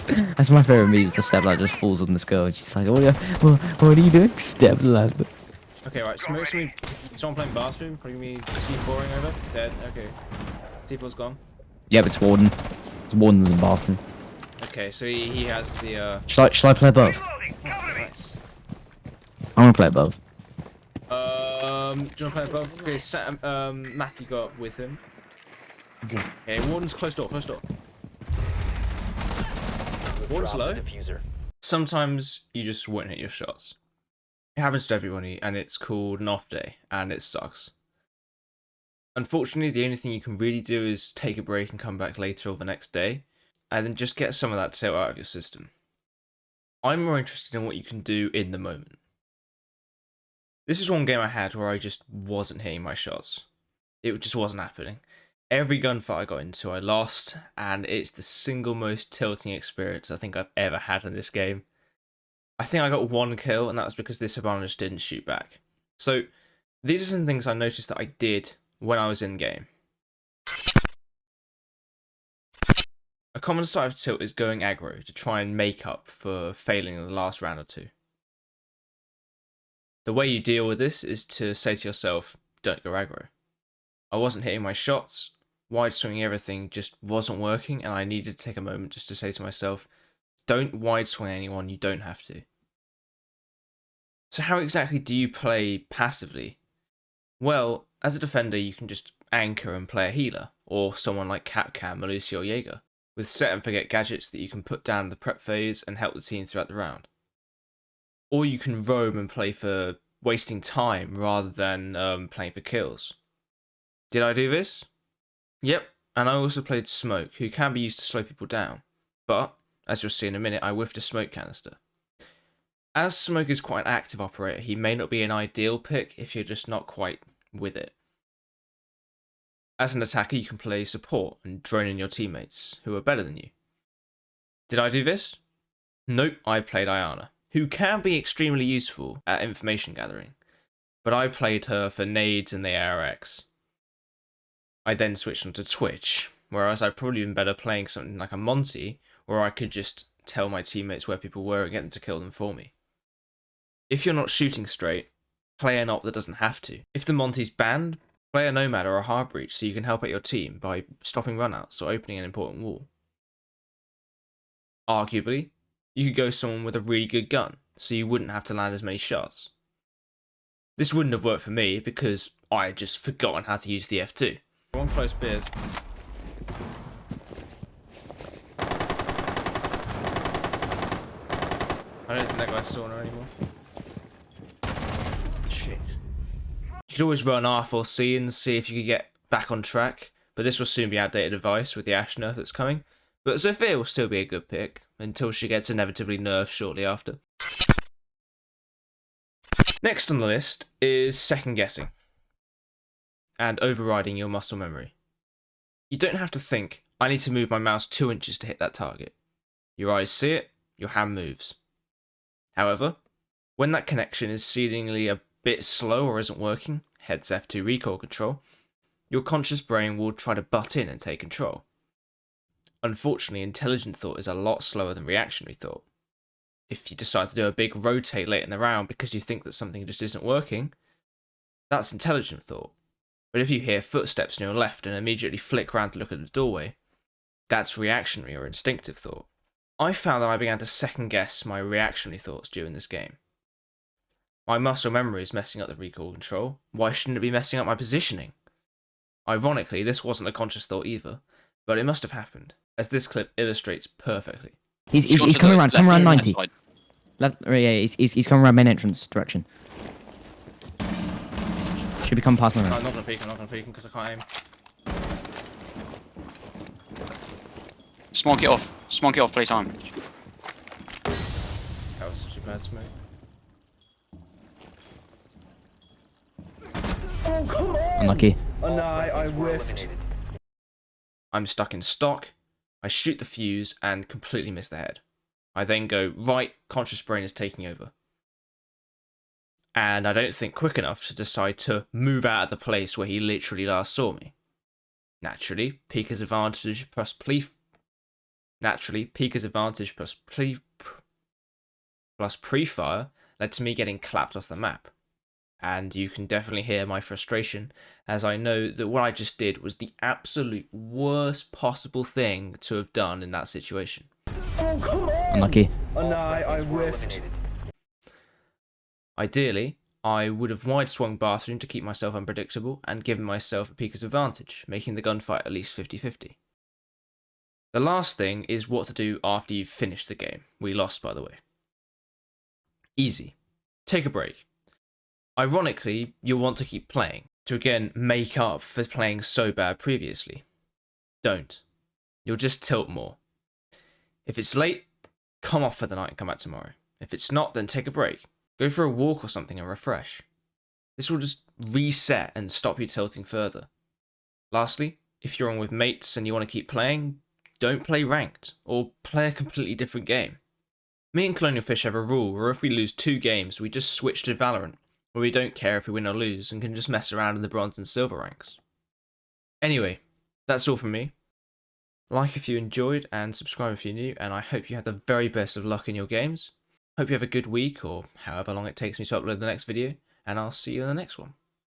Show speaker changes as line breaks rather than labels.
That's my favorite move. The stepladder just falls on this girl, and she's like, what are you doing, stepladder?"
Okay, right. Someone playing bathroom. Putting me C4ing over. Dead. Okay. C4's gone.
Yep, it's Warden. It's Warden's in the bathroom.
Okay, so he has the
Shall I play above?
nice.
I want to play above.
Do you want to play above? Okay, Matthew got with him. Okay, Warden's close door. Warden's low. Sometimes you just won't hit your shots. It happens to everybody, and it's called an off day, and it sucks. Unfortunately, the only thing you can really do is take a break and come back later or the next day, and then just get some of that tilt out of your system. I'm more interested in what you can do in the moment. This is one game I had where I just wasn't hitting my shots. It just wasn't happening. Every gunfight I got into, I lost, and it's the single most tilting experience I think I've ever had in this game. I think I got one kill, and that was because this Hibana just didn't shoot back. So, these are some things I noticed that I did when I was in game. A common side of tilt is going aggro to try and make up for failing in the last round or two. The way you deal with this is to say to yourself, don't go aggro. I wasn't hitting my shots, wide swinging everything just wasn't working, and I needed to take a moment just to say to myself, don't wide swing anyone, you don't have to. So how exactly do you play passively? Well, as a defender you can just anchor and play a healer, or someone like Capcam, Melusi or Jaeger, with set and forget gadgets that you can put down in the prep phase and help the team throughout the round. Or you can roam and play for wasting time rather than playing for kills. Did I do this? Yep, and I also played Smoke, who can be used to slow people down, but, as you'll see in a minute, I whiffed a smoke canister. As Smoke is quite an active operator, he may not be an ideal pick if you're just not quite with it. As an attacker, you can play support and drone in your teammates, who are better than you. Did I do this? Nope, I played Ayana, who can be extremely useful at information gathering, but I played her for nades and the ARX. I then switched onto Twitch, whereas I'd probably been better playing something like a Monty, where I could just tell my teammates where people were and get them to kill them for me. If you're not shooting straight, play an op that doesn't have to. If the Monty's banned, play a Nomad or a Hard Breach so you can help out your team by stopping runouts or opening an important wall. Arguably, you could go someone with a really good gun, so you wouldn't have to land as many shots. This wouldn't have worked for me because I had just forgotten how to use the F2. One close beers. I don't think that guy's sauna anymore. Shit. You could always run R or C and see if you could get back on track, but this will soon be outdated advice with the Ashe nerf that's coming. But Sophia will still be a good pick, until she gets inevitably nerfed shortly after. Next on the list is second guessing, and overriding your muscle memory. You don't have to think, I need to move my mouse 2 inches to hit that target. Your eyes see it, your hand moves. However, when that connection is seemingly a bit slow or isn't working, hence F2 recoil control, your conscious brain will try to butt in and take control. Unfortunately, intelligent thought is a lot slower than reactionary thought. If you decide to do a big rotate late in the round because you think that something just isn't working, that's intelligent thought. But if you hear footsteps on your left and immediately flick round to look at the doorway, that's reactionary or instinctive thought. I found that I began to second guess my reactionary thoughts during this game. My muscle memory is messing up the recoil control, why shouldn't it be messing up my positioning? Ironically, this wasn't a conscious thought either, but it must have happened, as this clip illustrates perfectly.
He's coming around, come around 90. Left, yeah, he's coming around main entrance direction. Should be coming past my room.
I'm not gonna peek because I can't aim.
Smoke it off, play time.
That was such a bad smoke. Oh, come on!
Unlucky.
Oh no, I whiffed. I'm stuck in stock. I shoot the fuse and completely miss the head. I then go, right, conscious brain is taking over. And I don't think quick enough to decide to move out of the place where he literally last saw me. Naturally, Pika's advantage plus Naturally, Pika's advantage plus pre-fire led to me getting clapped off the map. And you can definitely hear my frustration, as I know that what I just did was the absolute worst possible thing to have done in that situation.
Oh, come on!
Unlucky.
Oh no, I whiffed.
Ideally, I would have wide swung bathroom to keep myself unpredictable and given myself a Pika's advantage, making the gunfight at least 50-50. The last thing is what to do after you've finished the game. We lost, by the way. Easy. Take a break. Ironically, you'll want to keep playing, to again make up for playing so bad previously. Don't. You'll just tilt more. If it's late, come off for the night and come back tomorrow. If it's not, then take a break. Go for a walk or something and refresh. This will just reset and stop you tilting further. Lastly, if you're on with mates and you want to keep playing, don't play ranked, or play a completely different game. Me and Colonial Fish have a rule where if we lose 2 games, we just switch to Valorant, where we don't care if we win or lose and can just mess around in the bronze and silver ranks. Anyway, that's all from me. Like if you enjoyed and subscribe if you're new, and I hope you have the very best of luck in your games. Hope you have a good week, or however long it takes me to upload the next video, and I'll see you in the next one.